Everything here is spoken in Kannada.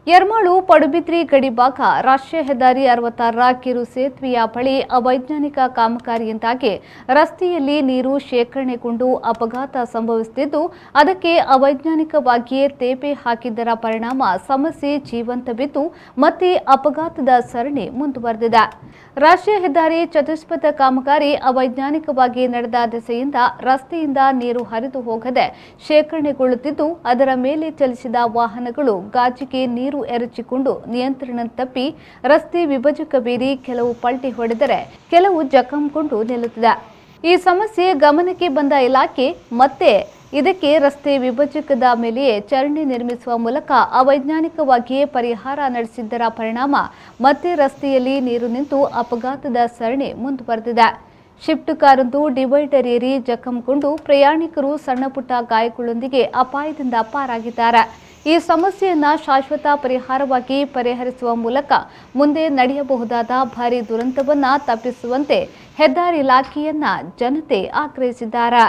ಯರ್ಮಾಳು ಪಡುಬಿದ್ರಿ ಗಡಿಭಾಗ ರಾಷ್ಟ್ರೀಯ ಹೆದ್ದಾರಿ 66ರ ಕಿರು ಸೇತುವೆಯ ಬಳಿ ಅವೈಜ್ಞಾನಿಕ ಕಾಮಗಾರಿಯಿಂದಾಗಿ ರಸ್ತೆಯಲ್ಲಿ ನೀರು ಶೇಖರಣೆಗೊಂಡು ಅಪಘಾತ ಸಂಭವಿಸುತ್ತಿದ್ದು, ಅದಕ್ಕೆ ಅವೈಜ್ಞಾನಿಕವಾಗಿಯೇ ತೇಪೆ ಹಾಕಿದ್ದರ ಪರಿಣಾಮ ಸಮಸ್ಯೆ ಜೀವಂತವಿದ್ದು ಮತ್ತೆ ಅಪಘಾತದ ಸರಣಿ ಮುಂದುವರೆದಿದೆ. ರಾಷ್ಟ್ರೀಯ ಹೆದ್ದಾರಿ ಚತುಷ್ಪಥ ಕಾಮಗಾರಿ ಅವೈಜ್ಞಾನಿಕವಾಗಿ ನಡೆದ ದೆಸೆಯಿಂದ ರಸ್ತೆಯಿಂದ ನೀರು ಹರಿದು ಹೋಗದೆ ಶೇಖರಣೆಗೊಳ್ಳುತ್ತಿದ್ದು, ಅದರ ಮೇಲೆ ಚಲಿಸಿದ ವಾಹನಗಳು ಗಾಜಿಗೆ ನೀರು ಎರಚಿಕೊಂಡು ನಿಯಂತ್ರಣ ತಪ್ಪಿ ರಸ್ತೆ ವಿಭಜಕ ಬೀರಿ ಕೆಲವು ಪಲ್ಟಿ ಹೊಡೆದರೆ ಕೆಲವು ಜಖಂಗೊಂಡು ನಿಲ್ಲುತ್ತಿದೆ. ಈ ಸಮಸ್ಯೆ ಗಮನಕ್ಕೆ ಬಂದ ಇಲಾಖೆ ಮತ್ತೆ ಇದಕ್ಕೆ ರಸ್ತೆ ವಿಭಜಕದ ಮೇಲೆಯೇ ಚರಂಡಿ ನಿರ್ಮಿಸುವ ಮೂಲಕ ಅವೈಜ್ಞಾನಿಕವಾಗಿಯೇ ಪರಿಹಾರ ನಡೆಸಿದ್ದರ ಪರಿಣಾಮ ಮತ್ತೆ ರಸ್ತೆಯಲ್ಲಿ ನೀರು ನಿಂತು ಅಪಘಾತದ ಸರಣಿ ಮುಂದುವರೆದಿದೆ. ಶಿಫ್ಟ್ ಕಾರೊಂದು ಡಿವೈಡರ್ ಏರಿ ಜಖಂಗೊಂಡು ಪ್ರಯಾಣಿಕರು ಸಣ್ಣಪುಟ್ಟ ಗಾಯಗಳೊಂದಿಗೆ ಅಪಾಯದಿಂದ ಪಾರಾಗಿದ್ದಾರೆ. ಈ ಸಮಸ್ಯೆಯನ್ನು ಶಾಶ್ವತ ಪರಿಹಾರವಾಗಿ ಪರಿಹರಿಸುವ ಮೂಲಕ ಮುಂದೆ ನಡೆಯಬಹುದಾದ ಭಾರೀ ದುರಂತವನ್ನು ತಪ್ಪಿಸುವಂತೆ ಹೆದ್ದಾರಿ ಇಲಾಖೆಯನ್ನ ಜನತೆ ಆಗ್ರಹಿಸಿದ್ದಾರೆ.